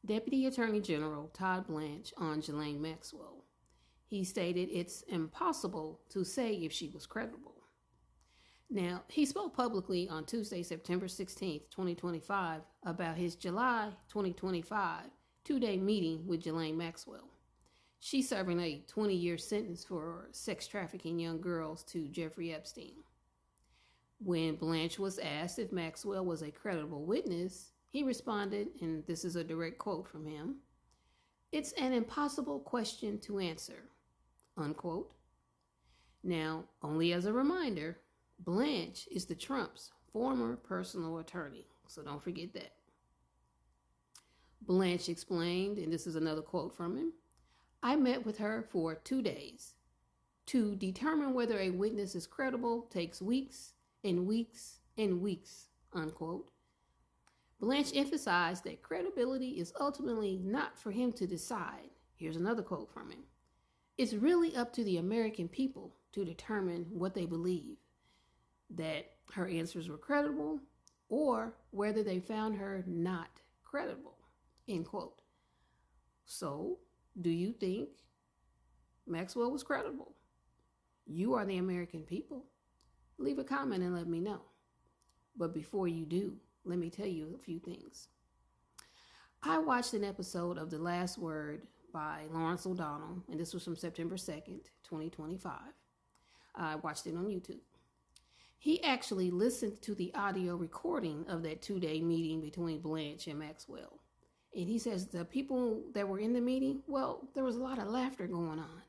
Deputy Attorney General Todd Blanche on Ghislaine Maxwell. He stated it's impossible to say if she was credible. Now, he spoke publicly on Tuesday, September 16th, 2025, about his July 2025 two-day meeting with Ghislaine Maxwell. She's serving a 20-year sentence for sex trafficking young girls to Jeffrey Epstein. When Blanche was asked if Maxwell was a credible witness, he responded, and this is a direct quote from him, "It's an impossible question to answer," unquote. Now, only as a reminder, Blanche is the Trump's former personal attorney, so don't forget that. Blanche explained, and this is another quote from him, "I met with her for 2 days. To determine whether a witness is credible takes weeks and weeks and weeks," unquote. Blanche emphasized that credibility is ultimately not for him to decide. Here's another quote from him. "It's really up to the American people to determine what they believe, that her answers were credible or whether they found her not credible," end quote. So, do you think Maxwell was credible? You are the American people. Leave a comment and let me know. But before you do, let me tell you a few things. I watched an episode of The Last Word by Lawrence O'Donnell, and this was from September 2nd, 2025. I watched it on YouTube. He actually listened to the audio recording of that 2-day meeting between Blanche and Maxwell. And he says the people that were in the meeting, well, there was a lot of laughter going on.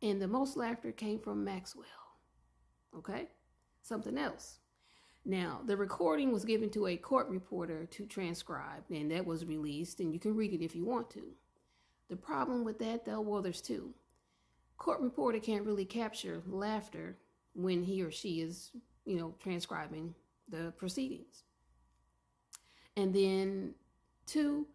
And the most laughter came from Maxwell. Okay? Something else. Now, the recording was given to a court reporter to transcribe, and that was released, and you can read it if you want to. The problem with that, though, well, there's two. Court reporter can't really capture laughter when he or she is, transcribing the proceedings. And then, two,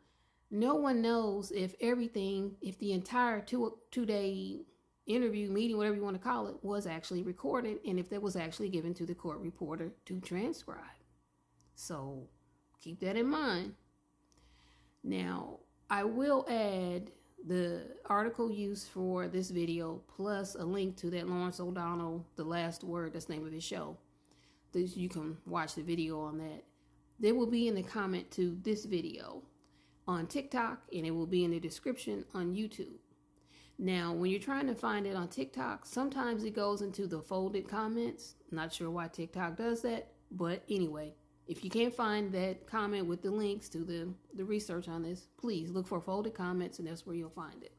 no one knows if the entire two-day interview, meeting, whatever you want to call it, was actually recorded, and if that was actually given to the court reporter to transcribe. So keep that in mind. Now, I will add the article used for this video plus a link to that Lawrence O'Donnell, The Last Word, that's the name of his show. You can watch the video on that. They will be in the comment to this video on TikTok, and it will be in the description on YouTube. Now, when you're trying to find it on TikTok, sometimes it goes into the folded comments. Not sure why TikTok does that, but anyway, if you can't find that comment with the links to the research on this, please look for folded comments, and that's where you'll find it.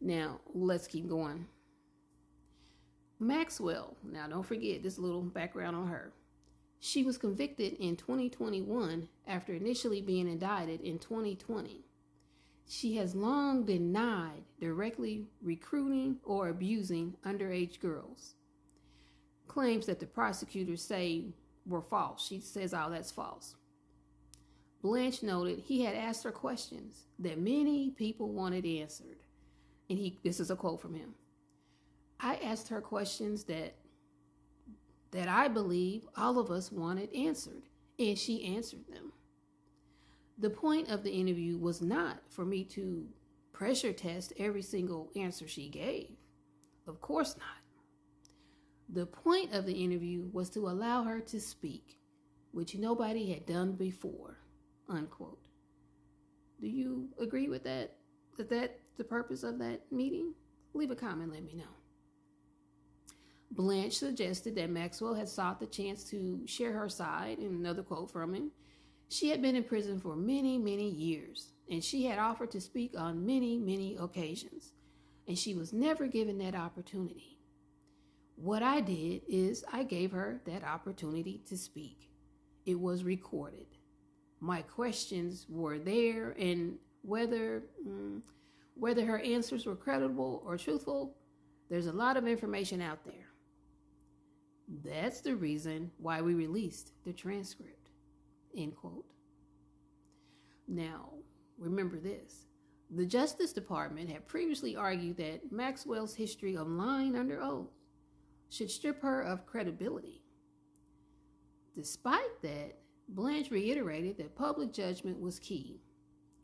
Now, let's keep going. Maxwell, now don't forget this little background on her. She was convicted in 2021 after initially being indicted in 2020. She has long denied directly recruiting or abusing underage girls. Claims that the prosecutors say were false. She says, "Oh, that's false." Blanche noted he had asked her questions that many people wanted answered. And this is a quote from him. "I asked her questions that I believe all of us wanted answered, and she answered them. The point of the interview was not for me to pressure test every single answer she gave. Of course not. The point of the interview was to allow her to speak, which nobody had done before," unquote. Do you agree with that? That's the purpose of that meeting? Leave a comment, let me know. Blanche suggested that Maxwell had sought the chance to share her side, and another quote from him. She had been in prison for many, many years, and she had offered to speak on many, many occasions, and she was never given that opportunity. What I did is I gave her that opportunity to speak. It was recorded. My questions were there, and whether her answers were credible or truthful, there's a lot of information out there. That's the reason why we released the transcript," end quote. Now, remember this. The Justice Department had previously argued that Maxwell's history of lying under oath should strip her of credibility. Despite that, Blanche reiterated that public judgment was key,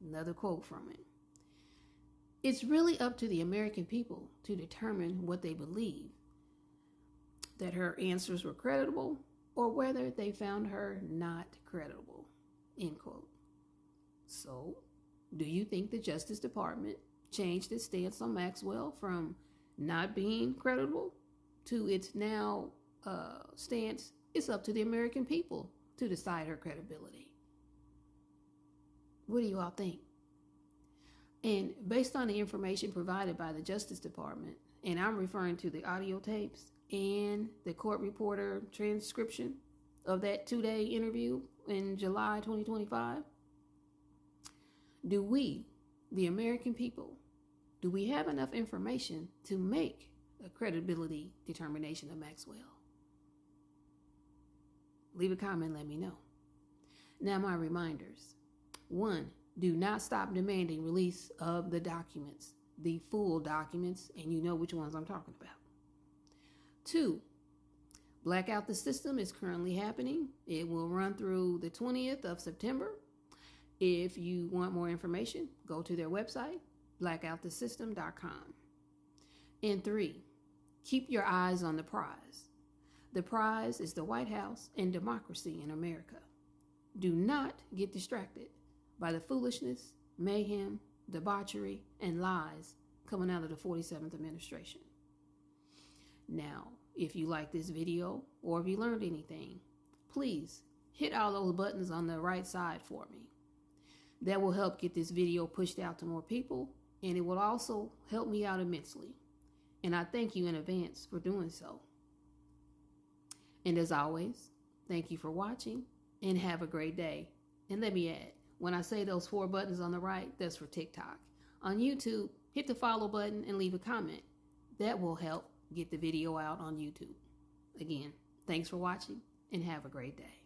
Another quote from it. It's really up to the American people to determine what they believe, that her answers were credible or whether they found her not credible, end quote. So, do you think the Justice Department changed its stance on Maxwell from not being credible to its now stance? It's up to the American people to decide her credibility. What do you all think? And based on the information provided by the Justice Department, and I'm referring to the audio tapes and the court reporter transcription of that 2-day interview in July 2025, do we, the American people, do we have enough information to make a credibility determination of Maxwell? Leave a comment, let me know. Now my reminders. 1, do not stop demanding release of the documents, the full documents, and you know which ones I'm talking about. 2, Blackout the System is currently happening. It will run through the 20th of September. If you want more information, go to their website, blackoutthesystem.com. And 3, keep your eyes on the prize. The prize is the White House and democracy in America. Do not get distracted by the foolishness, mayhem, debauchery, and lies coming out of the 47th administration. Now, if you like this video or if you learned anything, please hit all those buttons on the right side for me. That will help get this video pushed out to more people, and it will also help me out immensely. And I thank you in advance for doing so. And as always, thank you for watching and have a great day. And let me add, when I say those 4 buttons on the right, that's for TikTok. On YouTube, hit the follow button and leave a comment. That will help get the video out on YouTube. Again, thanks for watching and have a great day.